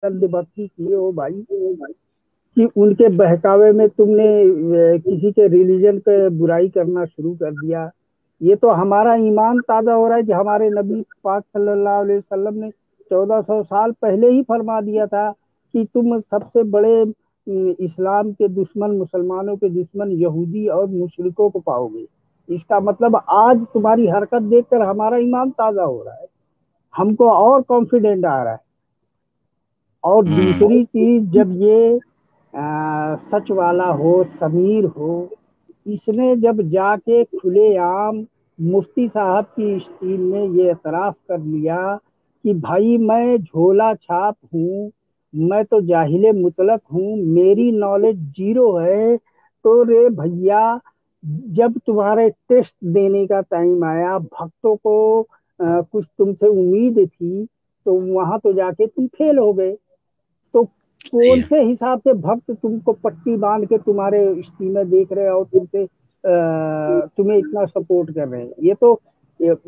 अंधभक्ति किए हो भाई, कि उनके बहकावे में तुमने किसी के रिलीजन पे बुराई करना शुरू कर दिया। ये तो हमारा ईमान ताजा हो रहा है कि हमारे नबी पाक सल्लल्लाहु अलैहि वसल्लम ने 1400 साल पहले ही फरमा दिया था कि तुम सबसे बड़े इस्लाम के दुश्मन, मुसलमानों के दुश्मन यहूदी और मुशरिकों को पाओगे। इसका मतलब आज तुम्हारी हरकत देखकर हमारा ईमान ताजा हो रहा है, हमको और कॉन्फिडेंट आ रहा है। और हम्म। दूसरी चीज, जब ये सच वाला हो, समीर हो, इसने जब जाके खुलेआम मुफ्ती साहब की स्टील में ये एतराफ कर लिया कि भाई मैं झोला छाप हूँ, मैं तो जाहिले मुतलक हूँ, मेरी नॉलेज जीरो है, तो रे भैया जब तुम्हारे टेस्ट देने का टाइम आया, भक्तों को कुछ तुमसे उम्मीद थी, तो वहां तो जाके तुम फेल हो गए। तो सही कौन है। से हिसाब से भक्त तुमको पट्टी बांध के तुम्हारे स्टीमर देख रहे हैं और तुम्हें इतना सपोर्ट कर रहे हैं? ये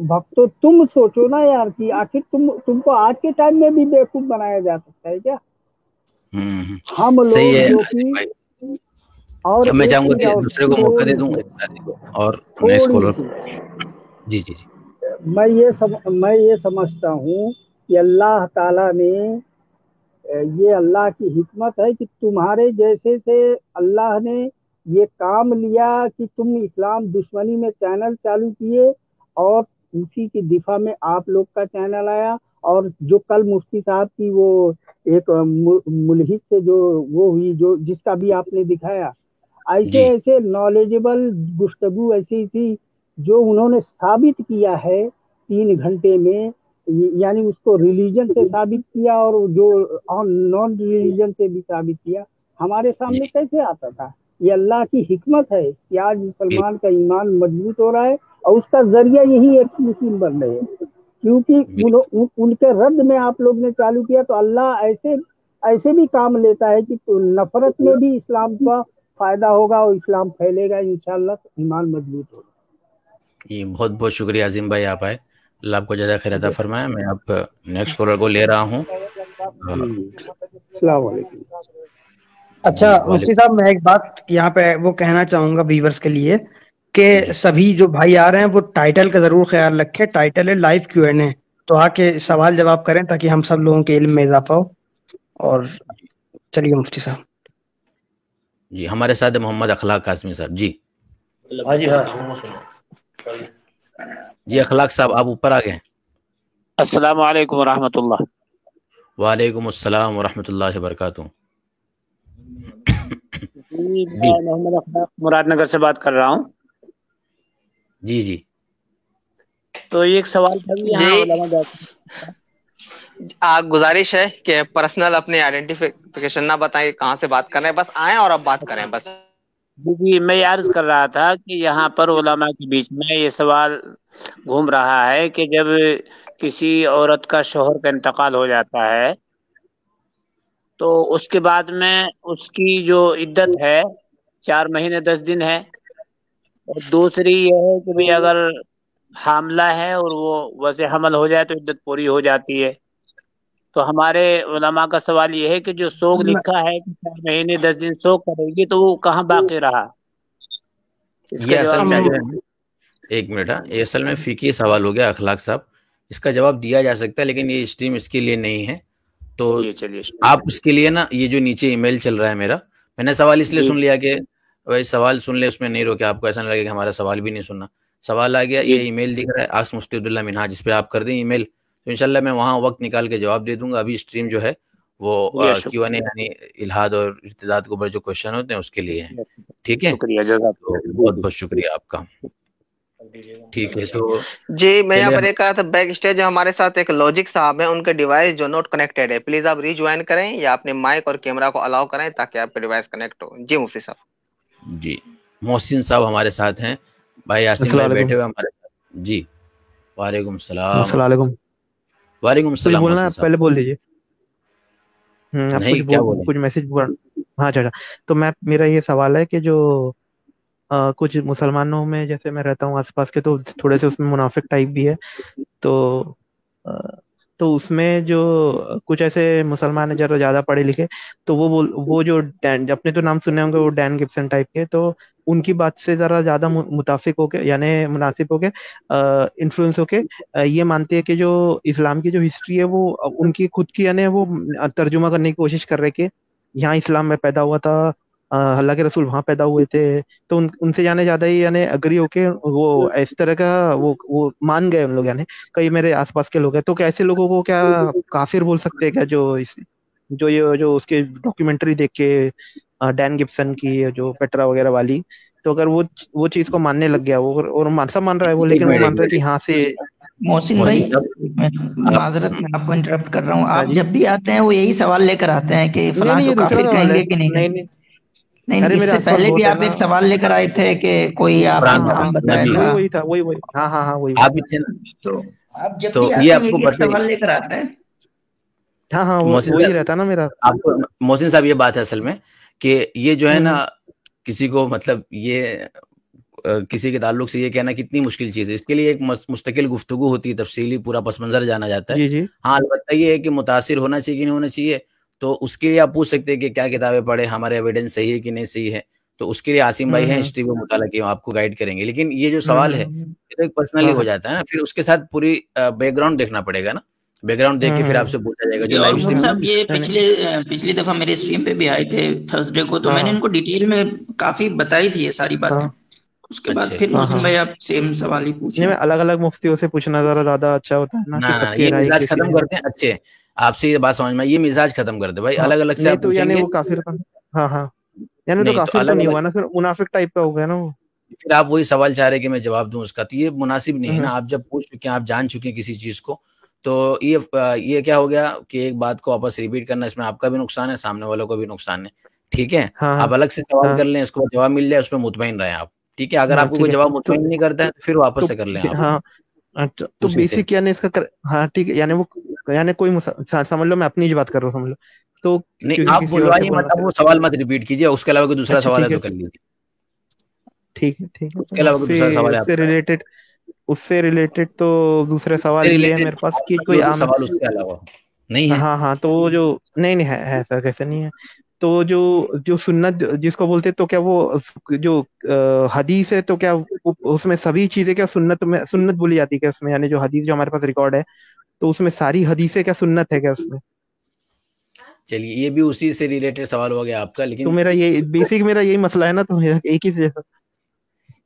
भक्त तो तुम सोचो ना यार, कि आखिर तुमको आज के टाइम में भी बेवकूफ बनाया जा सकता है क्या? हम्म। हम सही लोग है जो आसिफ कि, भाई। और अब मैं एक चाहूंगा चीज, कि और दूसरे को मौका दे थोड़ी दूं सी, एक साथ और नेक्स्ट थोड़ी कॉलर को। सी जी जी जी। मैं ये समझता हूँ कि अल्लाह ताला ने, ये अल्लाह की हिकमत है कि तुम्हारे जैसे से अल्लाह ने ये काम लिया कि तुम इस्लाम दुश्मनी में चैनल चालू किए, और उसी की दिफा में आप लोग का चैनल आया। और जो कल मुफ्ती साहब की वो एक मुल्हिद से जो वो हुई, जो जिसका भी आपने दिखाया, ऐसे जी ऐसे नॉलेजेबल गुफ्तगू ऐसी थी जो उन्होंने साबित किया है 3 घंटे में। यानी उसको रिलीजन से साबित किया और जो नॉन रिलीजन से भी साबित किया। हमारे सामने जी। कैसे आता था? ये अल्लाह की हिकमत है कि आज मुसलमान बिल्कुल का ईमान मजबूत हो रहा है, और उसका जरिया यही एक मुस्लिम बन रहे हैं। क्योंकि उनके रद्द में आप लोग ने चालू किया, तो अल्लाह ऐसे ऐसे भी काम लेता है कि तो नफरत में भी इस्लाम का फायदा होगा और इस्लाम फैलेगा, इंशाल्लाह ईमान मजबूत होगा। ये बहुत बहुत शुक्रिया अजीम भाई, आप आए। अल्लाह आपको ज़्यादा खैर अता फरमाए। मैं अब नेक्स्ट कॉलर को ले रहा हूँ। अ, अस्सलाम वालेकुम। जी अच्छा मुफ्ती वालेकुम। साहब, मैं एक बात यहाँ पे वो कहना चाहूंगा व्यूवर्स के लिए कि जी सभी जो भाई आ रहे हैं वो टाइटल का जरूर ख्याल रखें। टाइटल है लाइव Q&A, तो आके सवाल जवाब करें ताकि हम सब लोगों के इल्म में इजाफा हो। और चलिए मुफ्ती साहब। जी, हमारे साथ है मोहम्मद अखलाक कासमी साहब। जी हाँ जी हाँ। जी, अखलाक साहब आप ऊपर आ गए। अस्सलाम वालेकुम रहमतुल्लाह। वालेकुम अस्सलाम वरहमतुल्लाहि वबरकातुहू। जी जी मैं मोहम्मद अखलाक मुरादनगर से बात कर रहा हूँ। जी जी। तो ये एक सवाल था कि जी यहाँ उलमा बैठे हैं। गुजारिश है कि पर्सनल अपने आइडेंटिफिकेशन ना बताएं, कहाँ से बात कर रहे हैं, बस आएं और अब बात करें बस। जी जी, मैं ये अर्ज कर रहा था कि यहाँ पर उलमा के बीच में ये सवाल घूम रहा है कि जब किसी औरत का शोहर का इंतकाल हो जाता है तो उसके बाद में उसकी जो इद्दत है 4 महीने 10 दिन है। और दूसरी ये है कि भाई अगर हामला है और वो वैसे हमल हो जाए तो इद्दत पूरी हो जाती है। तो हमारे उलमा का सवाल ये है कि जो सोग लिखा है कि 4 महीने 10 दिन सोग करेगी तो वो कहाँ बाकी रहा, ये इसका असल जवाब में जो चाहिए। है ना, एक मिनट, हाँ, ये असल में फ़िकी सवाल हो गया अखलाक साहब। इसका जवाब दिया जा सकता है लेकिन ये स्ट्रीम इसके लिए नहीं है। तो चलिए चलिए। आप इसके लिए ना, ये जो नीचे ईमेल चल रहा है मेरा, मैंने सवाल इसलिए जी सुन लिया कि भाई सवाल सुन ले, उसमें नहीं रोके, आपको ऐसा नहीं लगे कि हमारा सवाल भी नहीं सुनना। सवाल आ गया, जी ये ईमेल दिख रहा है आस्क मुफ्ती अब्दुल्ला मिनहाज, इस पे आप कर दें ईमेल, तो इंशाल्लाह मैं वहाँ वक्त निकाल के जवाब दे दूंगा। अभी स्ट्रीम जो है वो शुक्रिया Q&A यानी इल्हाद और इर्तिदाद के ऊपर जो क्वेश्चन होते हैं उसके लिए है। शुक्रिया ठीक है, शुक्रिया जज़ाक। तो जी बहुत जी बहुत शुक्रिया आपका। ठीक है, तो जी मैं यहाँ चलिए पर एक कहा था, बैक स्टेज जो हमारे साथ एक लॉजिक साहब हैं, उनके डिवाइस जो नोट कनेक्टेड है, प्लीज आप रिज्वाइन करें या अपने माइक और कैमरा को अलाउ करें ताकि आपके डिवाइस कनेक्ट हो। जी मुफ्ती साहब। जी, मोहसिन साहब हमारे साथ हैं, भाई यासीन अस्सलाम भाई बैठे वालेकुम। हुए हमारे साथ। जी वालेकुम सलाम। अस्सलाम वालेकुम। वालेकुम कुछ सलाम बोलना है मोहसिन आप साहब। पहले बोल दीजिए। आप नहीं, क्या बोले? कुछ मैसेज हाँ अच्छा अच्छा। तो मैं मेरा ये सवाल है कि जो कुछ मुसलमानों में जैसे मैं रहता हूँ आसपास के, तो थोड़े से उसमें मुनाफिक टाइप भी है। तो अ, तो उसमें जो कुछ ऐसे मुसलमान है जरा ज्यादा पढ़े लिखे, तो वो जो डैन, अपने तो नाम सुने होंगे, वो डैन गिब्सन टाइप के, तो उनकी बात से जरा ज्यादा मुताफिक होके, यानी मुनासिब होके, इन्फ्लुएंस होके, ये मानते हैं कि जो इस्लाम की जो हिस्ट्री है वो उनकी खुद की, यानी वो तर्जुमा करने की कोशिश कर रहे कि यहाँ इस्लाम में पैदा हुआ था, अल्लाह के रसूल वहां पैदा हुए थे। तो उनसे जाने ज्यादा ही यानी अग्री होके वो इस तरह का वो मान गए उन लोग, यानी कई मेरे आसपास के लोग हैं। तो क्या ऐसे लोगों को क्या काफिर बोल सकते हैं क्या, जो उसके डॉक्यूमेंट्री देख के, डैन गिब्सन की जो पेट्रा वगैरह वाली, तो अगर वो चीज को मानने लग गया वो, और सब मान रहा है वो, लेकिन वो मान रहा है कि यहाँ से मोहसिन भाई, माजरत मैं आपको इंटरप्ट कर रहा हूँ। हाँ आप जी। जब भी आते हैं वो यही सवाल लेकर आते हैं कि नहीं फलां नहीं, को ये दूसरा काफिर सवाल है। कहेंगे कि नहीं नहीं कहेंगे। नहीं, नहीं, अरे मेरे इससे आसपास पहले भी बहुत है आप ना। एक सवाल लेकर आए थे कि कोई आपने हाँ नाम बताया नबी। था। वही था, वही हाँ वही। आप भी थे ना, तो आप जब तो भी ये आते हैं आपको एक पता है सवाल लेकर आते हैं। हाँ मोहसिन वही साहब, रहता ना मेरा। आपको मोहसिन साहब ये बात है असल में कि ये जो है ना, किसी को मतलब ये किसी के ताल्लुक से ये कहना कितनी मुश्किल चीज़ है। इसके लिए एक मुस्तकिल गुफ्तगू होती है, तफसीली पूरा पस मंज़र जाना जाता है। जी हाँ, अलबत्ता ये है कि मुतासिर होना चाहिए कि नहीं होना चाहिए, तो उसके लिए आप पूछ सकते हैं कि क्या किताबें पढ़े, हमारे एविडेंस सही है कि नहीं सही है। तो उसके लिए आसिम भाई हैं, हिस्ट्री को मुताला किया, आपको गाइड करेंगे। लेकिन ये जो सवाल है, ये तो एक पर्सनली हो जाता है ना, फिर उसके साथ पूरी बैकग्राउंड देखना पड़ेगा ना। बैकग्राउंड देख के फिर आपसे पूछा जाएगा। जो लाइव और स्ट्रीम साहब ये पिछली दफा मेरे स्ट्रीम पे भी आए थे थर्सडे को, तो मैंने इनको डिटेल में काफी बताई थी ये सारी बातें। उसके बाद फिर मोहसिन भाई आप सेम सवाल ही पूछे। नहीं, अलग अलग मुफ्तियों से पूछना जरा ज्यादा अच्छा होता है ना, कि सबकी ये राय मिजाज कैसी खत्म है। करते हैं। अच्छे, आपसे ये बात समझ में, ये मिजाज खत्म कर दे भाई। अलग अलग से नहीं आप तो यानी पूछेंगे, वो काफिर का, हाँ यानी तो नहीं तो काफिर तो अलग नहीं अलग, हुआ ना, फिर मुनाफिक टाइप का हो गया ना वो। फिर आप वही सवाल चाह रहे हैं कि मैं जवाब दूं उसका, तो ये मुनासिब नहीं है ना। हम्म। आप जब पूछ चुके हैं, आप जान चुके हैं किसी चीज को, तो ये क्या हो गया कि एक बात को वापस रिपीट करना, इसमें आपका भी नुकसान है, सामने वालों का भी नुकसान है। ठीक है, आप अलग से सवाल कर लें, उसको जवाब मिल जाए, उसमें मुतमईन रहे आप। ठीक है, अगर आपको कोई ठीक है। जवाब मुतमईन नहीं करता है, तो फिर वापस से कर लें आप। हाँ अच्छा, तो दूसरे से बेसिक यानी इसका हाँ ठीक है, यानी वो, यानी कोई समझ लो मैं अपनी ही बात कर रहा हूँ, समझ लो तो, नहीं, क्योंकि आप किसी और से बुलवाइए मत, बोलना। आप वो सवाल मत रिपीट कीजिए। उसके अलावा कोई दूसरा सवाल है तो कर लीजिए। ठीक है। उसके अलावा कोई दूसरा सवाल है उससे आपका? उससे रिलेटेड तो दूसरे सवाल ये है मेरे पास कि कोई जो आम, सवाल उसके अलावा नहीं है। हाँ तो वो जो नहीं है सर, कैसे नहीं है। तो जो सुन्नत जिसको बोलते हैं, तो क्या वो जो हदीस है, तो क्या उसमें सभी चीजें क्या सुन्नत में सुन्नत बोली जाती है क्या उसमें, यानी जो हदीस जो हमारे पास रिकॉर्ड है, तो उसमें सारी हदीसें क्या सुन्नत है क्या उसमें? चलिए, ये भी उसी से रिलेटेड सवाल हो गया आपका, तो लेकिन मेरा ये बेसिक मेरा यही मसला है ना, तो एक ही जैसा।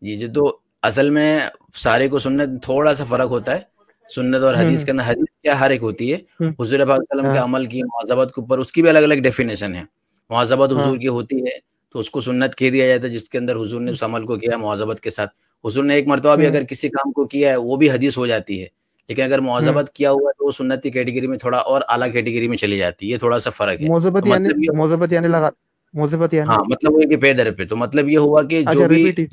ये जो तो असल में सारे को सुन्नत, थोड़ा सा फर्क होता है सुन्नत और हदीस के अंदर। हदीस क्या हर एक होती है, हुजूर पाक सल्लल्लाहु अलैहि वसल्लम के अमल की, मुआज़बत के ऊपर, उसकी भी अलग अलग डेफिनेशन है। मुआज़बत हुजूर की होती है तो उसको सुन्नत कह दिया जाता है, जिसके अंदर हुजूर ने उस अमल को किया मुआज़बत के साथ। हुजूर ने एक मरतबा भी अगर किसी काम को किया है, वो भी हदीस हो जाती है। लेकिन अगर मुआज़बत किया हुआ है तो वो सुन्नत की कैटेगरी में थोड़ा और आला कैटेगरी में चली जाती है। ये थोड़ा सा फर्क है। तो मतलब ये, मोज़बत यानी हाँ, मतलब वो कि पे दर पे, तो मतलब ये हुआ कि अच्छा रिपीट।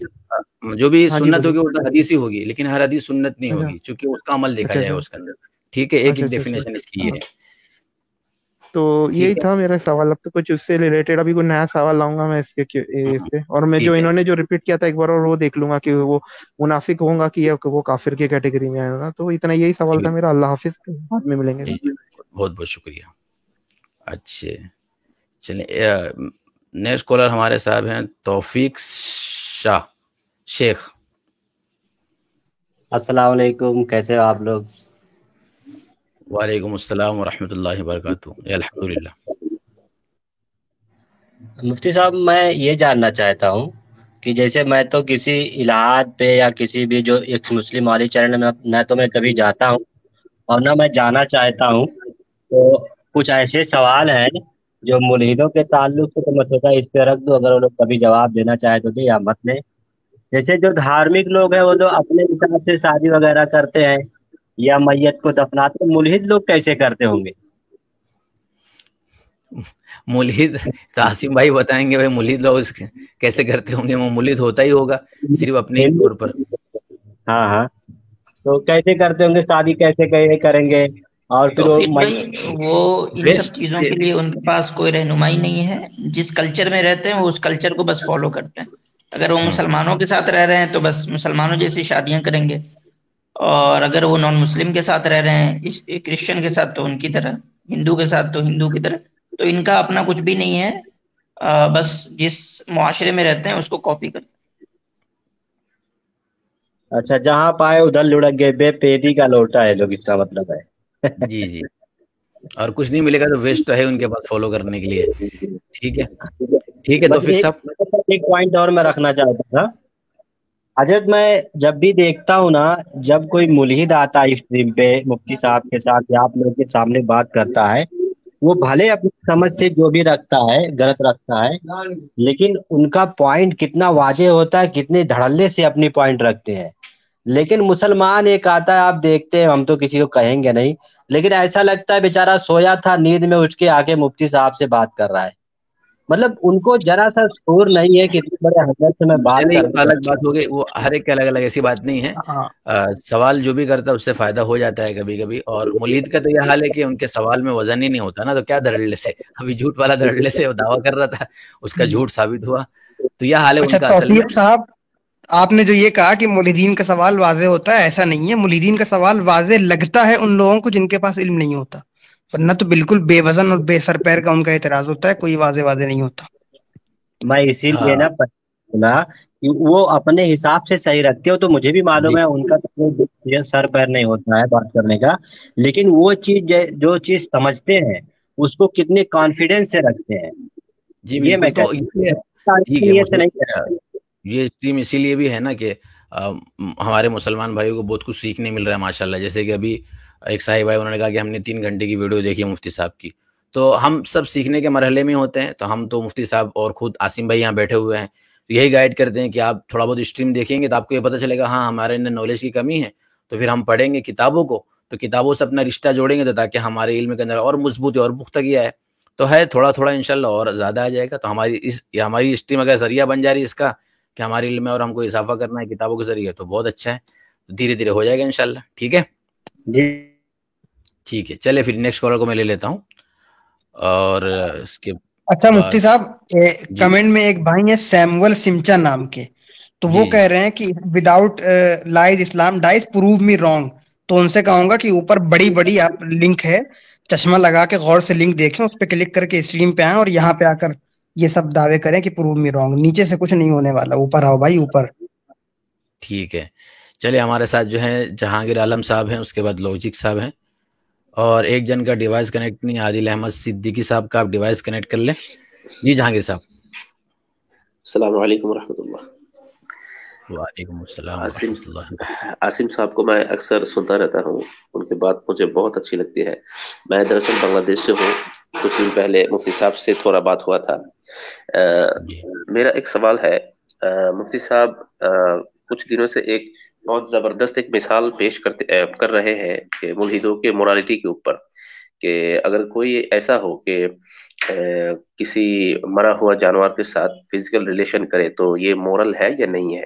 जो भी हाँ जी सुन्नत होगी बोलिए। वो तो हदीस ही होगी, लेकिन हर हदीस सुन्नत नहीं अच्छा होगी, क्योंकि उसका अमल देखा अच्छा जाएगा उसके अंदर। ठीक है, एक एक डेफिनेशन इसकी है। तो यही ठीक है, था मेरा सवाल। अब तो कुछ उससे रिलेटेड अभी कोई नया सवाल लाऊंगा मैं इससे, और मैं जो ठीक है, इन्होंने जो रिपीट किया था एक बार, और वो देख लूंगा कि वो मुनाफिक होगा कि या वो काफिर की कैटेगरी में आएगा। तो इतना यही सवाल था मेरा। अल्लाह हाफिज, बाद में मिलेंगे। बहुत बहुत शुक्रिया। अच्छे, चलिए नेक्स्ट कॉलर हमारे साहब हैं तौफीक शाह शेख। अस्सलाम वालेकुम, कैसे हो आप लोग? वालेकुम अस्सलाम व रहमतुल्लाहि व बरकातुहू। अल्हम्दुलिल्लाह। मुफ्ती साहब, मैं ये जानना चाहता हूँ कि जैसे मैं तो किसी इलाहाद पे या किसी भी जो एक मुस्लिम वाली चैनल में न तो मैं कभी जाता हूँ और ना मैं जाना चाहता हूँ, तो कुछ ऐसे सवाल हैं जो मुल्हिदों के ताल्लुक से, तो मैं सोचा इस पे रख दूँ, अगर वो लोग कभी जवाब देना चाहे तो दे या मत दे। जैसे जो धार्मिक लोग हैं वो तो अपने हिसाब से शादी वगैरह करते हैं या मैयत को दफनाते हैं, मुल्हिद लोग कैसे करते होंगे? मुल्हिद तो आसिम भाई बताएंगे भाई, मुल्हिद लोग कैसे करते होंगे। वो मुल्हिद होता ही होगा सिर्फ अपने ही तौर पर। हाँ, तो कैसे करते होंगे, शादी कैसे करेंगे? और फिर तो फिर भाई वो इन सब चीजों के लिए उनके पास कोई रहनुमाई नहीं है। जिस कल्चर में रहते हैं वो उस कल्चर को बस फॉलो करते हैं। अगर वो मुसलमानों के साथ रह रहे हैं तो बस मुसलमानों जैसी शादियां करेंगे, और अगर वो नॉन मुस्लिम के साथ रह रहे हैं, इस क्रिश्चियन के साथ तो उनकी तरह, हिंदू के साथ तो हिंदू की तरह, तो इनका अपना कुछ भी नहीं है। बस जिस मुआशरे में रहते हैं उसको कॉपी करते हैं। अच्छा, जहां पाए उधर लुढ़क गए, बेपेदी का लोटा है लोग, इसका मतलब है। जी जी, और कुछ नहीं मिलेगा तो वेस्ट तो है उनके पास फॉलो करने के लिए। ठीक है, ठीक है, तो बस फिर सब एक पॉइंट और मैं रखना चाहता था हजरत। मैं जब भी देखता हूँ ना, जब कोई मुल्हिद आता है स्ट्रीम पे मुफ्ती साहब के साथ या आप लोग के सामने बात करता है, वो भले अपनी समझ से जो भी रखता है गलत रखता है, लेकिन उनका पॉइंट कितना वाजे होता है, कितने धड़ल्ले से अपनी पॉइंट रखते हैं। लेकिन मुसलमान एक आता है, आप देखते हैं, हम तो किसी को कहेंगे नहीं, लेकिन ऐसा लगता है बेचारा सोया था, नींद में उठ के आके मुफ्ती साहब से बात कर रहा है। मतलब उनको जरा सा शोर नहीं है कि इतने बड़े हजरत से मैं बात चलिए, कर ये तो अलग बात हो गई, वो हर एक के अलग अलग, ऐसी बात नहीं है। हाँ सवाल जो भी करता है उससे फायदा हो जाता है कभी कभी, और मुलीद का तो यह हाल है कि उनके सवाल में वजन ही नहीं होता ना, तो क्या धड़ल्ले से, अभी झूठ वाला धड़ल्ले से वो दावा कर रहा था, उसका झूठ साबित हुआ। तो यह हाल है अच्छा उनका असल में। तौफीक साहब, आपने जो ये कहा कि मुल्हिदीन का सवाल वाजे होता है, ऐसा नहीं है। मुल्हिदीन का सवाल वाजे लगता है उन लोगों को जिनके पास इल्म नहीं होता, वरना तो बिल्कुल बेवजन और बेसर पैर का उनका एतराज होता है, कोई वाजे वाजे नहीं होता। मैं इसीलिए हाँ ना बोला कि वो अपने हिसाब से सही रखते हो, तो मुझे भी मालूम जी है उनका तो कोई सर पैर नहीं होता है बात करने का। लेकिन वो चीज जो चीज समझते हैं उसको कितने कॉन्फिडेंस से रखते हैं, जी, ये मैं बिल्कुल, तो कहता इसलिए हूँ, ठीक है, नियत से मुझे नहीं कहता। ये स्ट्रीम इसीलिए भी है ना कि हमारे मुसलमान भाइयों को बहुत कुछ सीखने मिल रहा है माशाल्लाह। जैसे कि अभी एक साहिब भाई, उन्होंने कहा कि हमने 3 घंटे की वीडियो देखी मुफ्ती साहब की, तो हम सब सीखने के मरहले में होते हैं। तो हम तो मुफ्ती साहब और खुद आसिम भाई यहाँ बैठे हुए हैं, तो यही गाइड करते हैं कि आप थोड़ा बहुत स्ट्रीम देखेंगे तो आपको ये पता चलेगा हाँ हमारे अंदर नॉलेज की कमी है, तो फिर हम पढ़ेंगे किताबों को, तो किताबों से अपना रिश्ता जोड़ेंगे, तो ताकि हमारे इल्म के अंदर और मजबूती और पुख्तगी आए। तो है थोड़ा थोड़ा इंशाल्लाह और ज़्यादा आ जाएगा। तो हमारी स्ट्रीम अगर जरिया बन जा रही है इसका कि हमारे इल्म में और हमको इजाफा करना है किताबों के जरिए, तो बहुत अच्छा है। तो धीरे धीरे हो जाएगा इंशाल्लाह। ठीक है, जी ठीक है, चले फिर नेक्स्ट कॉलर को मैं ले लेता हूँ। और इसके अच्छा बाद मुफ्ती साहब, जी कमेंट में एक भाई है सैमुअल सिमचा नाम के, तो वो जी कह जी रहे हैं कि विदाउट लाइज इस्लाम डाइज प्रूव मी रॉन्ग। तो उनसे कहूंगा कि ऊपर बड़ी बड़ी आप लिंक है, चश्मा लगा के गौर से लिंक देखें, उस पर क्लिक करके स्ट्रीम पे आए और यहाँ पे आकर ये सब दावे करें कि प्रूव मी रॉन्ग। नीचे से कुछ नहीं होने वाला, ऊपर आओ भाई ऊपर। ठीक है, चलिए, हमारे साथ जो है जहांगीर आलम साहब हैं, उसके बाद लॉजिक साहब हैं, और एक जन का डिवाइस कनेक्ट नहीं, आदिल अहमद सिद्दीकी साहब का आप डिवाइस कनेक्ट कर लें। जी जहांगीर साहब। अस्सलाम वालेकुम रहमतुल्लाह। वालेकुम अस्सलाम आसिम रहमतुल्लाह। आसिम साहब को मैं अक्सर सुनता रहता हूँ, उनकी बात मुझे बहुत अच्छी लगती है। मैं दरअसल बांग्लादेश से हूँ। कुछ दिन पहले मुफ्ती साहब से थोड़ा बात हुआ था। जी मेरा एक सवाल है। मुफ्ती साहब कुछ दिनों से एक बहुत जबरदस्त एक मिसाल पेश कर रहे हैं कि मुल्हिदों के मोरालिटी के ऊपर, कि अगर कोई ऐसा हो कि किसी मरा हुआ जानवर के साथ फिजिकल रिलेशन करे तो ये मोरल है या नहीं है।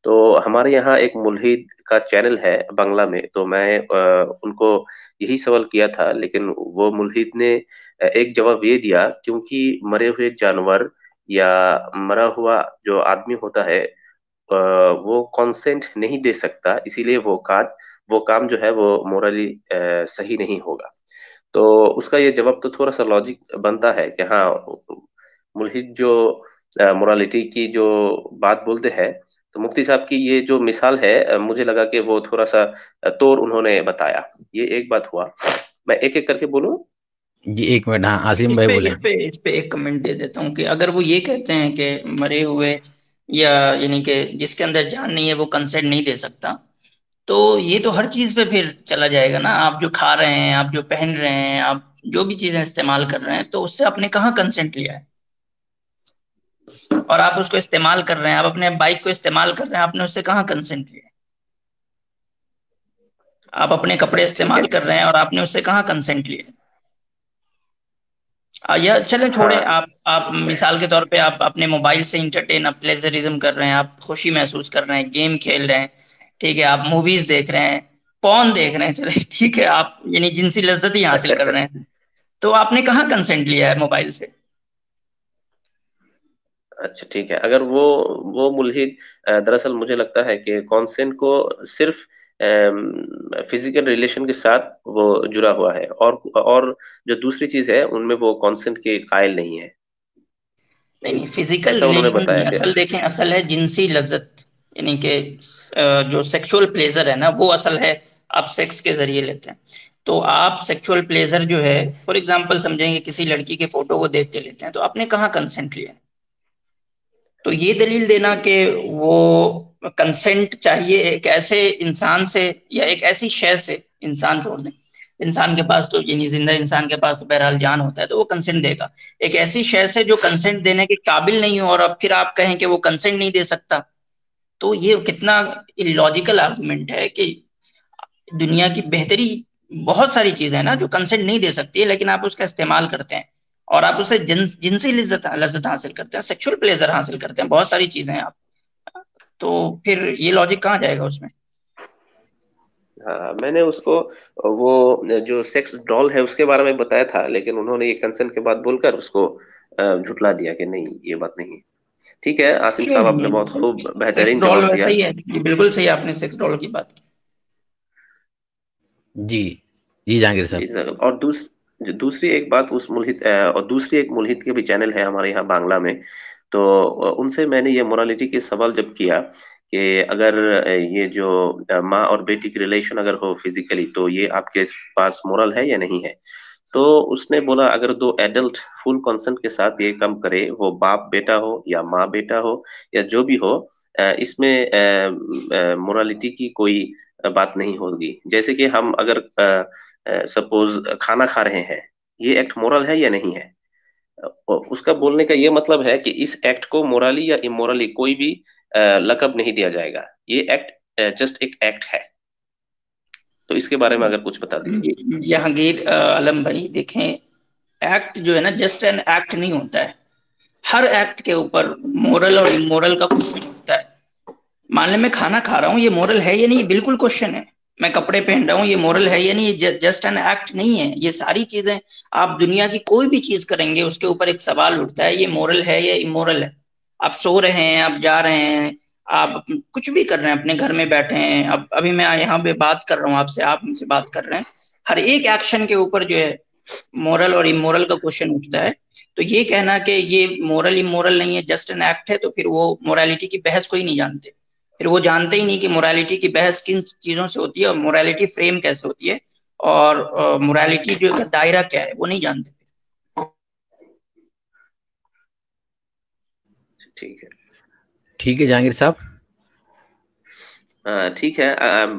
तो हमारे यहाँ एक मुल्हिद का चैनल है बांग्ला में, तो मैं उनको यही सवाल किया था, लेकिन वो मुल्हिद ने एक जवाब ये दिया, क्योंकि मरे हुए जानवर या मरा हुआ जो आदमी होता है वो कंसेंट नहीं दे सकता, इसीलिए वो काम जो है वो मोरली सही नहीं होगा। तो उसका ये जवाब तो थोड़ा सा लॉजिक बनता है कि हाँ, मुल्हिद जो मोरालिटी की जो बात बोलते हैं, तो मुफ्ती साहब की ये जो मिसाल है मुझे लगा कि वो थोड़ा सा तोड़ उन्होंने बताया। ये एक बात हुआ। मैं एक एक करके बोलूं। जी, एक मिनट, हाँ आसिम इस भाई पे बोले। इस पे इस पे एक कमेंट दे देता हूँ कि अगर वो ये कहते हैं कि मरे हुए, या यानी कि जिसके अंदर जान नहीं है वो कंसेंट नहीं दे सकता, तो ये तो हर चीज पे फिर चला जाएगा ना। आप जो खा रहे हैं, आप जो पहन रहे हैं, आप जो भी चीजें इस्तेमाल कर रहे हैं, तो उससे आपने कहाँ कंसेंट लिया है। और आप उसको इस्तेमाल कर रहे हैं, आप अपने बाइक को इस्तेमाल कर रहे हैं, आपने उससे कहाँ कंसेंट लिया है। आप अपने कपड़े अच्छा ठीक है। इस्तेमाल कर रहे हैं और आपने उससे कहाँ कंसेंट लिया है। या चलें छोड़े, हाँ आप मिसाल के तौर पे आप अपने मोबाइल से इंटरटेन, आप प्लेजरिज्म कर रहे हैं, आप खुशी महसूस कर रहे हैं, गेम खेल रहे हैं, ठीक है, आप मूवीज देख रहे हैं, पॉर्न देख रहे हैं, चले ठीक है, आप यानी जिनसी लज्जत ही हासिल कर रहे हैं, तो आपने कहाँ कंसेंट लिया है मोबाइल से। अच्छा ठीक है। अगर वो मुल्हिद दरअसल मुझे लगता है कि कॉन्सेंट को सिर्फ फिजिकल रिलेशन के साथ वो जुड़ा हुआ है, और जो दूसरी चीज है उनमें वो कॉन्सेंट के कायल नहीं है। नहीं, फिजिकल ऐसा उन्होंने रिलेशन बताया नहीं, कि असल देखें, असल है जिनसी लज्जत, यानी कि जो सेक्सुअल प्लेजर है ना, वो असल है आप सेक्स के जरिए लेते हैं। तो आप सेक्सुअल प्लेजर जो है, फॉर एग्जांपल समझेंगे किसी लड़की के फोटो को देख के लेते हैं, तो आपने कहाँ कंसेंट लिया? तो ये दलील देना कि वो कंसेंट चाहिए एक ऐसे इंसान से या एक ऐसी शय से, इंसान छोड़ दें, इंसान के पास तो यानी जिंदा इंसान के पास तो बहरहाल जान होता है तो वो कंसेंट देगा, एक ऐसी शय से जो कंसेंट देने के काबिल नहीं हो और अब फिर आप कहें कि वो कंसेंट नहीं दे सकता, तो ये कितना इलॉजिकल आर्गुमेंट है कि दुनिया की बेहतरी बहुत सारी चीजें हैं ना जो कंसेंट नहीं दे सकती है, लेकिन आप उसका इस्तेमाल करते हैं और आप उससे जिनसी लज्जत हासिल करते हैं, सेक्सुअल प्लेजर हासिल करते हैं, बहुत सारी चीजें हैं आप, तो फिर ये लॉजिक कहाँ जाएगा उसमें? हाँ, मैंने उसको वो जो सेक्स डॉल है उसके बारे में बताया था, लेकिन उन्होंने ये कंसेंट के बाद बोलकर उसको झुटला दिया कि नहीं, ये बात नहीं है। ठीक है, आसिम क्यों साहब नहीं आपने है? बहुत खूब सेक्स बेहतरीन डॉल जवाब वैसा दिया। ही है, ये बिल्कुल सही आपने सेक्स डॉल की बात की। जी जी जहांगीर जी साहब। सर, और दूसरी एक बात उस मुल्हिद और दूसरी एक मुल्हिद के भी चैनल है हमारे यहाँ बांग्ला में, तो उनसे मैंने ये मोरालिटी के सवाल जब किया कि अगर ये जो माँ और बेटी की रिलेशन अगर हो फिजिकली, तो ये आपके पास मोरल है या नहीं है? तो उसने बोला अगर दो एडल्ट फुल कंसेंट के साथ ये काम करे, वो बाप बेटा हो या माँ बेटा हो या जो भी हो, इसमें मोरालिटी की कोई बात नहीं होगी। जैसे कि हम अगर सपोज खाना खा रहे हैं, ये एक्ट मोरल है या नहीं है? उसका बोलने का ये मतलब है कि इस एक्ट को मोराली या इमोरली कोई भी लकब नहीं दिया जाएगा, ये एक्ट जस्ट एक एक्ट है। तो इसके बारे में अगर कुछ बता दीजिए। जहांगीर आलम भाई, देखें, एक्ट जो है ना जस्ट एन एक्ट नहीं होता है, हर एक्ट के ऊपर मोरल और इमोरल का क्वेश्चन होता है। मान ले मैं खाना खा रहा हूँ, ये मोरल है या नहीं, बिल्कुल क्वेश्चन है। मैं कपड़े पहन रहा हूँ, ये मोरल है या नहीं, ये जस्ट एन एक्ट नहीं है। ये सारी चीजें, आप दुनिया की कोई भी चीज करेंगे उसके ऊपर एक सवाल उठता है, ये मोरल है या इमोरल है। आप सो रहे हैं, आप जा रहे हैं, आप कुछ भी कर रहे हैं, अपने घर में बैठे हैं, अब अभी मैं यहाँ पे बात कर रहा हूँ आपसे, आप मुझसे बात कर रहे हैं, हर एक एक्शन के ऊपर जो है मोरल और इमोरल का क्वेश्चन उठता है। तो ये कहना कि ये मोरल इमोरल नहीं है, जस्ट एन एक्ट है, तो फिर वो मोरालिटी की बहस को ही नहीं जानते। फिर वो जानते ही नहीं कि मोरालिटी की बहस किन चीजों से होती है और मोरालिटी फ्रेम कैसे होती है, और मोरालिटी जो का दायरा क्या है वो नहीं जानते। ठीक है जहांगीर साहब। ठीक है।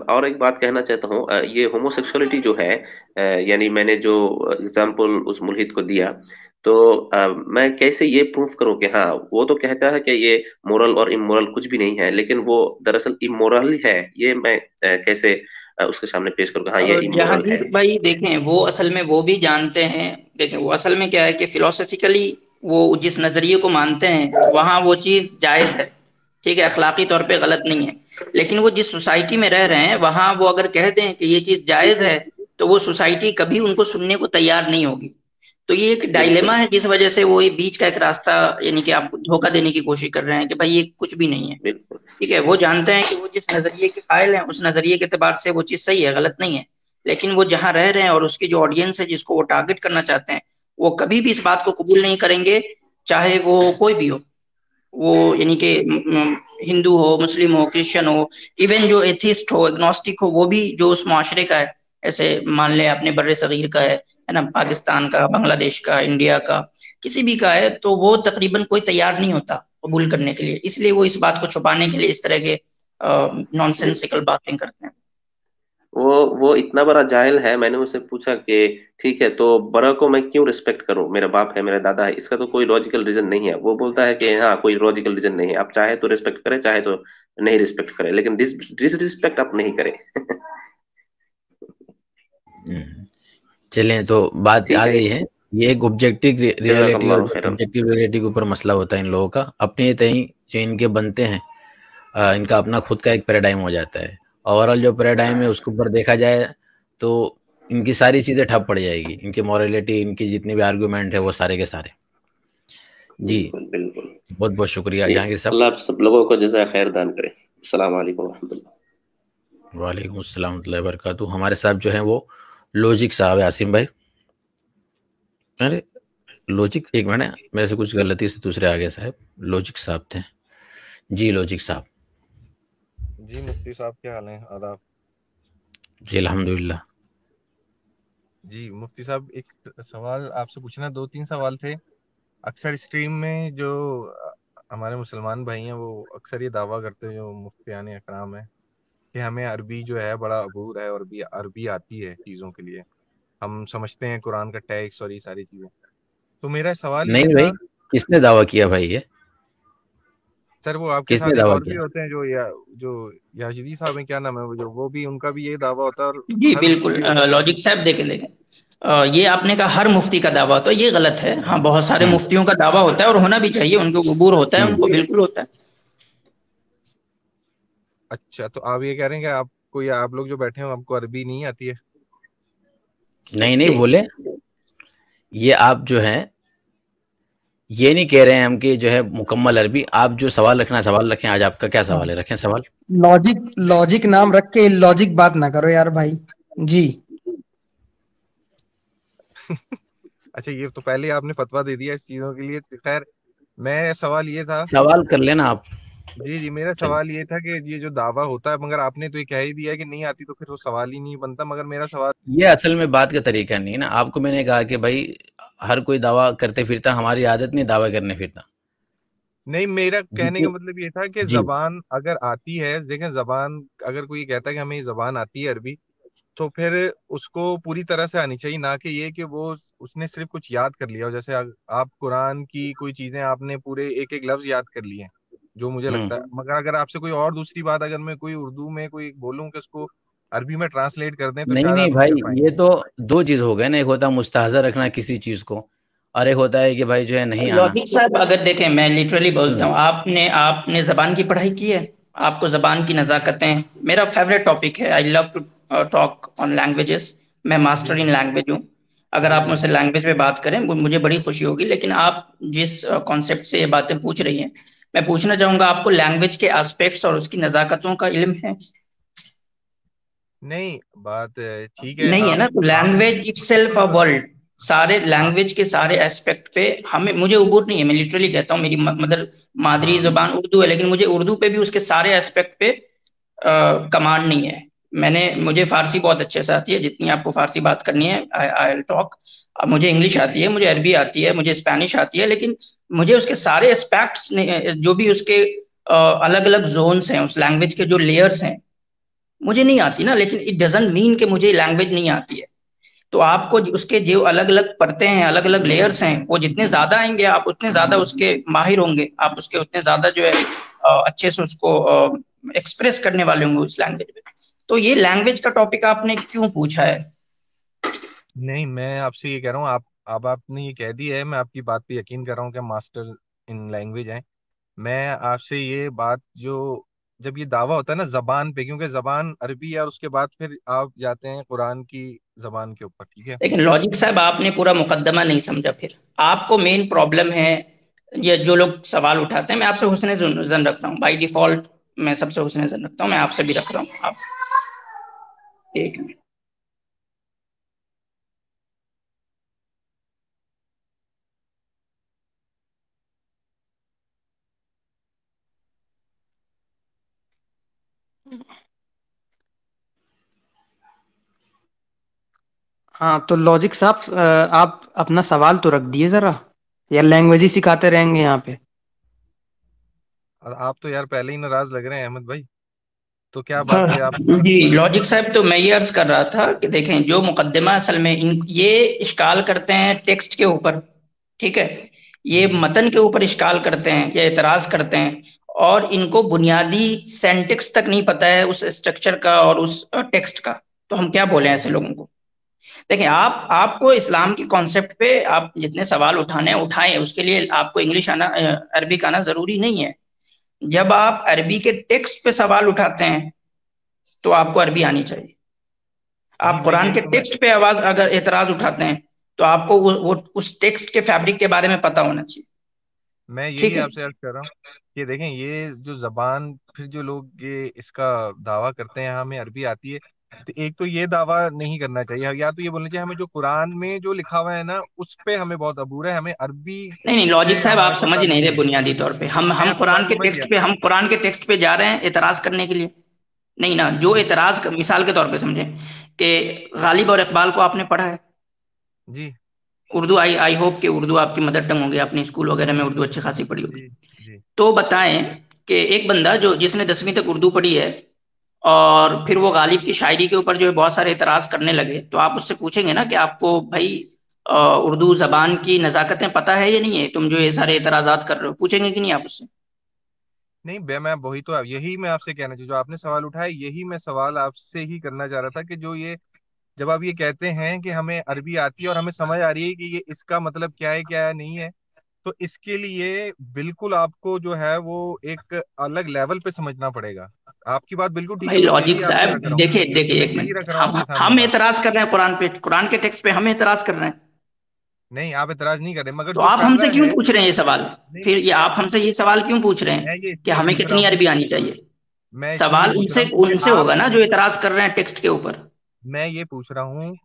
और एक बात कहना चाहता हूँ, ये होमोसेक्सुअलिटी जो है, यानी मैंने जो एग्जाम्पल उस मुल्हिद को दिया, तो मैं कैसे ये प्रूफ करूं कि हाँ, वो तो कहता है कि ये मोरल और इमोरल कुछ भी नहीं है, लेकिन वो दरअसल इमोरल है, ये मैं कैसे उसके सामने पेश करूँ हाँ ये इमोरल है? जहांगीर भाई देखें, वो असल में वो भी जानते हैं, देखें वो असल में क्या है कि फिलोसफिकली वो जिस नजरिए को मानते हैं वहां वो चीज जायज है, ठीक है, अखलाकी तौर पे गलत नहीं है। लेकिन वो जिस सोसाइटी में रह रहे हैं वहां वो अगर कह दें कि ये चीज जायज है, तो वो सोसाइटी कभी उनको सुनने को तैयार नहीं होगी। तो ये एक डायलेमा है जिस वजह से वो ये बीच का एक रास्ता, यानी कि आपको धोखा देने की कोशिश कर रहे हैं कि भाई ये कुछ भी नहीं है। ठीक है, वो जानते हैं कि वो जिस नजरिए के कायल हैं उस नजरिए के एतबार से वो चीज सही है, गलत नहीं है। लेकिन वो जहां रह रहे हैं और उसकी जो ऑडियंस है जिसको वो टारगेट करना चाहते हैं, वो कभी भी इस बात को कबूल नहीं करेंगे, चाहे वो कोई भी हो, वो यानी कि हिंदू हो, मुस्लिम हो, क्रिश्चियन हो, इवन जो एथिस्ट हो, एग्नोस्टिक हो, वो भी जो उस मुआशरे का है, ऐसे मान ले अपने बर्रे सगीर का है ना, पाकिस्तान का, बांग्लादेश का, इंडिया का, किसी भी का है, तो वो तकरीबन कोई तैयार नहीं होता कबूल करने के लिए। इसलिए वो इस बात को छुपाने के लिए इस तरह के नॉनसेंसिकल बातें करते हैं। वो इतना बड़ा जाहिल है। मैंने उससे पूछा कि ठीक है, तो बड़ा को मैं क्यों रिस्पेक्ट करूं, मेरा बाप है, मेरा दादा है, इसका तो कोई लॉजिकल रीजन नहीं है। वो बोलता है कि हाँ, कोई लॉजिकल रीजन नहीं है, आप चाहे तो रिस्पेक्ट करें, चाहे तो नहीं रिस्पेक्ट करें, लेकिन डिसरिस्पेक्ट आप नहीं करें। चलें, तो बात आ गई है, ये एक ऑब्जेक्टिव रियलिटी और सब्जेक्टिव रियलिटी के ऊपर मसला होता है इन लोगों का। अपने तय जो इनके बनते हैं, इनका अपना खुद का एक पैराडाइम हो जाता है। ओवरऑल जो पैराडाइम है उसके ऊपर देखा जाए तो इनकी सारी चीजें ठप पड़ जाएगी, इनकी मॉरलिटी, इनकी जितने भी आर्गुमेंट है वो सारे के सारे। जी बिल्कुल, बहुत बहुत शुक्रिया जहांगीर साहब। अल्लाह सब लोगों को जज़ाए खैर दान करे। अस्सलाम वालेकुम। वालेकुम अस्सलाम warahmatullahi wabarakatuh। हमारे साहब जो हैं वो लॉजिक साहब है, आसिम भाई। अरे लॉजिक, एक मिनट, मेरे से कुछ गलती से दूसरे आ गए साहब, लॉजिक साहब थे जी, लॉजिक साहब जी। मुफ्ती साहब क्या हाल है? आदाब जी, अल्हम्दुलिल्लाह। जी। मुफ्ती साहब एक सवाल आपसे पूछना, 2-3 सवाल थे। अक्सर स्ट्रीम में जो हमारे मुसलमान भाई हैं वो अक्सर ये दावा करते हैं, जो मुफ्तियान अकराम है, कि हमें अरबी जो है बड़ा अबूर है और अरबी अरबी आती है चीज़ों के लिए, हम समझते हैं कुरान का टेक्स्ट और ये सारी चीज़ें। तो मेरा सवाल ये नहीं था भाई, किसने दावा किया भाई? ये सर, वो आपके किसने साथ एक दावा और भी किया? होते हैं जो याजिदी साहब हैं, क्या नाम है वो, जो वो भी, उनका भी ये दावा होता है और जी हर बिल्कुल। मुफ्ती होता है। लॉजिक साहब देखें देखें, ये आपने कहा हर मुफ्ती का दावा होता है, ये गलत है। हाँ, बहुत सारे मुफ्तियों का दावा होता है और होना भी चाहिए, उनको अबूर होता है, उनको बिल्कुल होता है। अच्छा, तो आप ये कह रहे हैं कि आपको, या आप लोग जो बैठे हैं आपको अरबी नहीं आती है? नहीं नहीं बोले, ये आप जो है ये नहीं कह रहे हैं हम कि जो है मुकम्मल अरबी। आप जो सवाल रखना सवाल रखें। आज आपका क्या सवाल है? रखें सवाल। लॉजिक लॉजिक नाम रख के लॉजिक बात ना करो यार भाई जी। अच्छा, ये तो पहले आपने फतवा दे दिया इस चीजों के लिए। खैर, मैं सवाल ये था, सवाल कर लेना आप। जी जी, मेरा सवाल ये था कि ये जो दावा होता है, मगर आपने तो ये कह ही दिया है कि नहीं आती, तो फिर वो सवाल ही नहीं बनता। मगर मेरा सवाल, ये असल में बात का तरीका नहीं है ना। आपको मैंने कहा कि भाई हर कोई दावा करते फिरता, हमारी आदत नहीं दावा करने फिरता। नहीं, मेरा कहने का जितने मतलब ये था कि जी जबान अगर आती है, देखें, जबान अगर कोई कहता है कि हमें ये जबान आती है अरबी, तो फिर उसको पूरी तरह से आनी चाहिए, ना कि ये कि वो उसने सिर्फ कुछ याद कर लिया हो। जैसे आप कुरान की कोई चीजें आपने पूरे एक एक लफ्ज याद कर लिए हैं, जो मुझे लगता है। मगर अगर आपसे कोई और दूसरी बात, अगर मैं कोई उर्दू में कोई बोलूं कि उसको अरबी में ट्रांसलेट कर दें, तो नहीं शायद नहीं आप नहीं भाई, कर ये पाएंगे। तो दो चीज हो गए ना। एक होता है मुस्ताहजा रखना किसी चीज को, और एक होता है कि भाई जो है नहीं आना। लॉजिक साहब अगर देखें, मैं लिटरली बोलता हूँ, हम्म आपने आपने जबान की पढ़ाई की है, आपको जबान की नजाकतें, मेरा फेवरेट टॉपिक है। I love to talk on languages. मैं जी मास्टर इन लैंग्वेज हूँ। अगर जी आप जी मुझसे लैंग्वेज पे बात करें मुझे बड़ी खुशी होगी। लेकिन आप जिस कॉन्सेप्ट से ये बातें पूछ रही हैं, मैं पूछना चाहूंगा, आपको लैंग्वेज के एस्पेक्ट्स और उसकी नजाकतों का इल्म है? नहीं, बात ठीक है। नहीं है ना? तो आप लैंग्वेज इटसेल्फ अ वर्ल्ड, सारे हाँ, लैंग्वेज के सारे एस्पेक्ट पे हमें, मुझे उबूर नहीं है। मैं लिटरली कहता हूँ, मेरी मदर मादरी हाँ, जुबान उर्दू है, लेकिन मुझे उर्दू पे भी उसके सारे एस्पेक्ट पे कमांड नहीं है। मुझे फारसी बहुत अच्छे से आती है, जितनी आपको फारसी बात करनी है आई टॉक। मुझे इंग्लिश आती है, मुझे अरबी आती है, मुझे स्पेनिश आती है, लेकिन मुझे उसके सारे एस्पेक्ट्स, जो भी उसके अलग अलग जोन्स हैं, उस लैंग्वेज के जो लेयर्स हैं, मुझे नहीं आती ना। लेकिन इट डजंट मीन कि मुझे लैंग्वेज नहीं आती है। तो आपको उसके जो अलग अलग परतें हैं, अलग अलग लेयर्स हैं, वो जितने ज्यादा आएंगे आप उतने ज्यादा उसके माहिर होंगे, आप उसके उतने ज्यादा जो है अच्छे से उसको एक्सप्रेस करने वाले होंगे उस लैंग्वेज में। तो ये लैंग्वेज का टॉपिक आपने क्यों पूछा है? नहीं, मैं आपसे ये कह रहा हूँ, आप अब आपने ये कह दिया है, मैं आपकी बात पे यकीन कर रहा हूँ कि मास्टर इन लैंग्वेज हैं। मैं आपसे ये बात, जो जब ये दावा होता है ना जबान पे, क्योंकि जबान अरबी है और उसके बाद फिर आप जाते हैं कुरान की जबान के ऊपर, ठीक है? लेकिन लॉजिक साहब, आपने पूरा मुकद्दमा नहीं समझा। फिर आपको मेन प्रॉब्लम है, ये जो लोग सवाल उठाते हैं, मैं आपसे हुस्न जन रख रहा हूँ बाई डिफॉल्ट। मैं सबसे हुस्न जन रखता हूँ, मैं आपसे भी रख रहा हूँ। आप एक मिनट। हाँ तो लॉजिक साहब, आप अपना सवाल तो रख दिए जरा, या लैंग्वेज ही सिखाते रहेंगे यहाँ पे? और आप तो यार पहले ही नाराज लग रहे हैं अहमद भाई, तो क्या बात है आप? जी लॉजिक साहब, तो मैं ये अर्ज कर रहा था कि देखें, जो मुकद्दमा असल में ये इश्काल करते हैं टेक्स्ट के ऊपर, ठीक है, ये हम्म, मतन के ऊपर इश्काल करते हैं या एतराज करते हैं, और इनको बुनियादी सेंटेक्स तक नहीं पता है उस स्ट्रक्चर का और उस टेक्स्ट का। तो हम क्या बोले ऐसे लोगों को? देखिए, आपको इस्लाम की कॉन्सेप्ट पे आप जितने सवाल उठाने हैं उठाएं, उसके लिए आपको इंग्लिश आना, अरबिक आना जरूरी नहीं है। जब आप अरबी के टेक्स्ट पे सवाल उठाते हैं तो आपको अरबी आनी चाहिए। जी आप मैं कुरान यही के तो मैं टेक्स्ट पे आवाज अगर एतराज उठाते हैं तो आपको वो उस टेक्स्ट के फैब्रिक के बारे में पता होना चाहिए। मैं ठीक यही है। आपसे अर्ज कर रहा हूँ कि देखें, ये जो जबान, फिर जो लोग ये इसका दावा करते हैं हमें अरबी आती है, तो एक तो ये दावा नहीं करना चाहिए, या तो ये बोलना चाहिए हमें जो कुरान में जो लिखा हुआ है ना उस पे हमें बहुत अबूर है, हमें अरबी नहीं लॉजिक से साहब आप हमारा समझ ताल्लुक नहीं रहे नहीं है। बुनियादी तौर पे। मैं आपकी बात समझ गया। हम कुरान के टेक्स्ट पे जा रहे हैं एतराज करने के लिए, नहीं ना। जो जी एतराज मिसाल के तौर पे समझे कि गालिब और इकबाल को आपने पढ़ा है जी उर्दू, आई होप कि उर्दू आपकी मदर टंग होगी, आपने स्कूल वगैरह में उर्दू अच्छी खासी पढ़ी होगी। जी जी तो बताएं कि एक बंदा जो जिसने 10वीं तक उर्दू पढ़ी है और फिर वो गालिब की शायरी के ऊपर जो है बहुत सारे एतराज करने लगे, तो आप उससे पूछेंगे ना कि आपको भाई उर्दू जबान की नजाकतें पता है या नहीं है, तुम जो ये सारे एतराजात कर रहे हो, पूछेंगे कि नहीं आप उससे? नहीं मैं वही तो यही मैं आपसे कहना चाहिए, जो आपने सवाल उठाया यही मैं सवाल आपसे ही करना चाह रहा था कि जो ये, जब आप ये कहते हैं कि हमें अरबी आती है और हमें समझ आ रही है कि ये इसका मतलब क्या है नहीं है, तो इसके लिए बिल्कुल आपको जो है वो एक अलग लेवल पे समझना पड़ेगा। आपकी बात बिल्कुल ठीक है, भाई मैं लॉजिक यही आपसे साहब रख रहा हूँ, देखिए देखिए मैं एक यही मिनट, रख रहा हूँ आपके सामने हम बात। एतराज कर रहे हैं कुरान पे, कुरान के टेक्स्ट पे हम एतराज कर रहे हैं, नहीं आप एतराज नहीं कर रहे, मगर तो जो आप कर हमसे रहा क्यों है। पूछ रहे हैं ये सवाल? नहीं फिर ये मैं आप हमसे ये सवाल क्यों पूछ रहे मैं हैं ये कि इसलिए हमें पूछ रहा कितनी हूँ अरबी आनी चाहिए? मैं इसलिए सवाल पूछ रहा उनसे हूँ क्योंकि उनसे आप, होगा ना जो एतराज कर रहे हैं टेक्स्ट के ऊपर। मैं ये पूछ रहा हूँ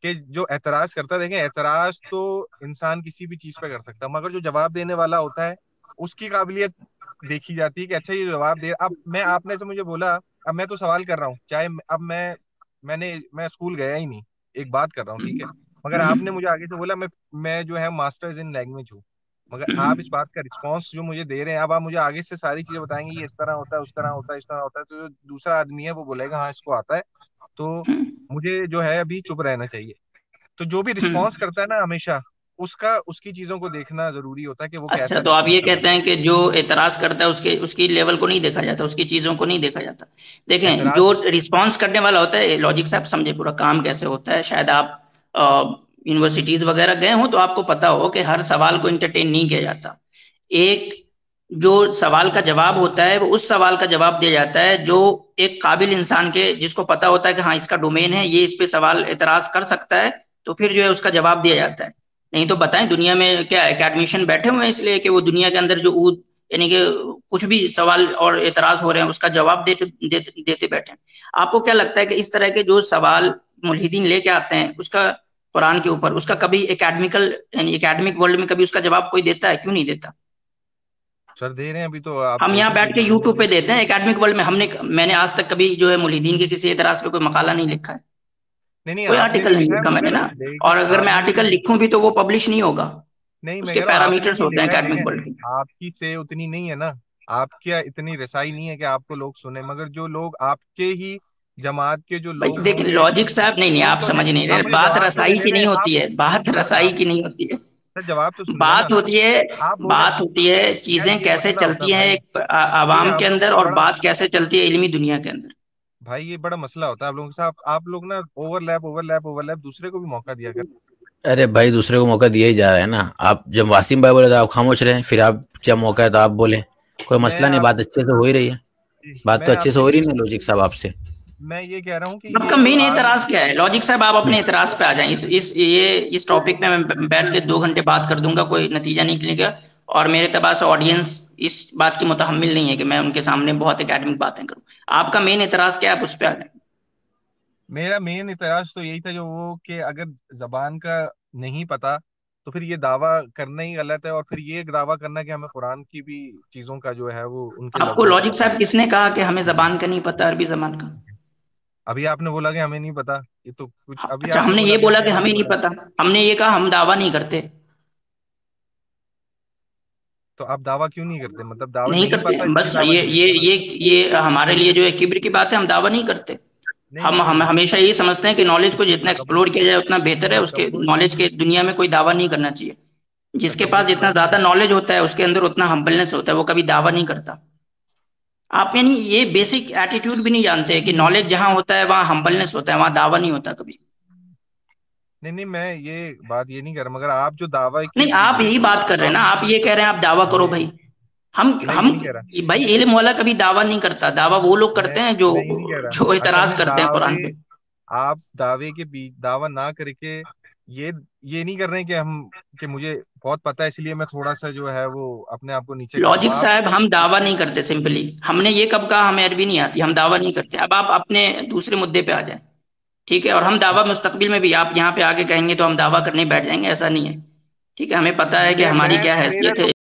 कि जो एतराज करता है, देखें एतराज तो इंसान किसी भी चीज पे कर सकता है, मगर जो जवाब देने वाला होता है उसकी काबिलियत देखी जाती है कि अच्छा ये जवाब दे। अब मैं, आपने से मुझे बोला, अब मैं तो सवाल कर रहा हूँ, चाहे अब मैं स्कूल गया ही नहीं, एक बात कर रहा हूँ ठीक है, मगर आपने मुझे आगे से बोला मैं जो है मास्टर्स इन लैंग्वेज हूँ, मगर आप इस बात का रिस्पॉन्स जो मुझे दे रहे हैं, अब आप मुझे आगे से सारी चीजें बताएंगे ये इस तरह होता है, उस तरह होता है, इस तरह होता है, तो जो दूसरा आदमी है वो बोलेगा हाँ इसको आता है, तो मुझे जो है अभी चुप रहना चाहिए। तो जो भी रिस्पॉन्स करता है ना हमेशा, उसका उसकी चीजों को देखना जरूरी होता है कि वो अच्छा, कैसा तो आप ये रिस्पॉन्स कर रहा कहते हैं कि जो एतराज करता है उसके उसकी लेवल को नहीं देखा जाता, उसकी चीजों को नहीं देखा जाता। है। देखें एतराज, जो रिस्पांस करने वाला होता है, लॉजिक साहब समझे पूरा काम कैसे होता है, शायद आप यूनिवर्सिटीज वगैरह गए हो तो आपको पता हो कि हर सवाल को इंटरटेन नहीं किया जाता। एक जो सवाल का जवाब होता है वो उस सवाल का जवाब दिया जाता है जो एक काबिल इंसान के, जिसको पता होता है कि हाँ इसका डोमेन है, ये इस पे सवाल एतराज कर सकता है, तो फिर जो है उसका जवाब दिया जाता है। नहीं तो बताएं दुनिया में क्या एकेडमिशियन बैठे हुए हैं इसलिए कि वो दुनिया के अंदर जो यानी कि कुछ भी सवाल और एतराज हो रहे हैं उसका जवाब देते बैठे हैं। आपको क्या लगता है कि इस तरह के जो सवाल मुल्हिदीन लेके आते हैं उसका कुरान के ऊपर, उसका कभी एकेडमिकल यानी एकेडमिक वर्ल्ड में कभी उसका जवाब कोई देता है? क्यों नहीं देता? सर दे रहे हैं, अभी तो आप हम यहाँ देखें बैठ के दुनिया यूट्यूब में। पे देते हैं एकेडमिक वर्ल्ड में, मैंने आज तक कभी जो है मुल्हिदीन के किसी एतराज पे कोई मकाला नहीं लिखा है, नहीं नहीं कोई आपने नहीं आर्टिकल नहीं लिखा है, लिखा मैंने मगर ना। और लेकिन अगर मैं आपने नहीं आर्टिकल लिखा। लिखूं भी तो वो पब्लिश नहीं होगा, नहीं मैं उसके कह रहा हूँ आपने पैरामीटर्स नहीं होते हैं लिखा है, एकेडमिक देखें वर्ल्ड के। आपकी से उतनी नहीं है ना, आपके इतनी रसाई नहीं है कि आपको लोग सुने, मगर जो लोग आपके ही जमात के जो भाई लोग देखिए होंगे, लॉजिक साहब, नहीं नहीं सुन आप तो ले, समझ नहीं रहे, आप मुझे बात जवाब तो रसाई देने की नहीं दें आप। होती है, बात सर रसाई आप, की नहीं होती है। सर जवाब तो सुन लेना। बात होती है आप बोले बात होती है यार चीजें ये कैसे मसला होता है चलती हैं भाई, एक ये आवाम के आप लोगों अंदर, का और बड़ा, बात कैसे चलती है इल्मी दुनिया के अंदर। भाई ये बड़ा मसला होता है आप लोगों के साथ, आप लोग ना ओवरलैप ओवरलैप ओवरलैप दूसरे को भी मौका दिया कर। अरे भाई दूसरे को मौका दिया ही जा रहा है ना। आप जब वासिम भाई बोले तो आप खामोश रहे, फिर आप जब मौका है तो आप बोले, कोई मैं मसला नहीं, आप बात अच्छे से हो ही रही है। बात तो मैं अच्छे से आपसे हो रही है ना लॉजिक साहब आपसे। मैं ये कह रहा हूँ कि आपका ये जो मेन आज, एतराज क्या है लॉजिक साहब? आप अपने एतराज पे आ जाएं। इस टॉपिक पे मैं बैठ के 2 घंटे बात कर दूंगा, कोई नतीजा नहीं निकलेगा। और मेरे तबाह से ऑडियंस इस बात की मुतहम्मिल नहीं है कि मैं उनके सामने बहुत एकेडमिक बातें करूं। आपका मेन एतराज क्या है, आप उस पे आ जाएं। मेरा मेन इतराज तो यही था जो वो कि अगर जबान का नहीं पता तो फिर ये दावा करना ही गलत है, और फिर ये दावा करना कि हमें कुरान की भी चीजों का जो है वो उनके आपको लफ्जों का लॉजिक पता है। साहब किसने कहा कि हमें जबान का नहीं पता, अरबी जबान का? अभी आपने बोला कि हमें नहीं पता, ये तो कुछ अभी अच्छा, आपने हमने बोला ये कि बोला हमें कि नहीं हमें नहीं पता, पता? हमने ये कहा हम दावा नहीं करते? तो आप दावा क्यों नहीं करते, मतलब दावा नहीं नहीं करते पता इसलिए बस, दावा ये नहीं ये करते ना। ये ये हमारे लिए जो है किब्र की बात है, हम दावा नहीं करते। नहीं हम नहीं हम नहीं, हमेशा यही समझते हैं कि नॉलेज को जितना तकब्बुर, एक्सप्लोर किया जाए उतना बेहतर है, उसके तकब्बुर, नॉलेज के दुनिया में कोई दावा नहीं करना चाहिए। जिसके पास तकब्बुर की जितना बात नहीं ज्यादा है। नॉलेज होता है उसके अंदर उतना हम्बलनेस होता है, वो कभी दावा नहीं करता। आप यानी ये बेसिक एटीट्यूड भी नहीं जानते कि नॉलेज जहां होता है वहां हम्बलनेस होता है, वहां दावा नहीं होता कभी। नहीं नहीं मैं ये बात ये नहीं कर रहा, मगर आप जो दावा की नहीं आप यही बेसिस, बात कर रहे हैं आप, ना, आप ये कह रहे हैं आप दावा करो मैं भाई। हम मैं ये हम नहीं कह रहा, भाई इल्म वाला कभी दावा नहीं करता, दावा वो लोग मैं करते हैं जो मैं ये नहीं कह जो रहा, असल इतराज में करते हैं दावे, कुरान पे। आप दावे के बीच दावा ना करके ये ये नहीं कर रहे हैं कि हम, कि मुझे बहुत पता है, इसलिए मैं थोड़ा सा जो है वो अपने आप को नीचे लॉजिक करूंगा। साहब हम दावा नहीं करते, सिंपली हमने ये कब कहा हमें अरबी नहीं आती, हम दावा नहीं करते। अब आप अपने दूसरे मुद्दे पे आ जाए, ठीक है। और हम दावा मुस्तकबिल में भी आप यहाँ पे आगे कहेंगे तो हम दावा करने बैठ जाएंगे, ऐसा नहीं है, ठीक है। हमें पता है कि हमारी क्या हैसियत है।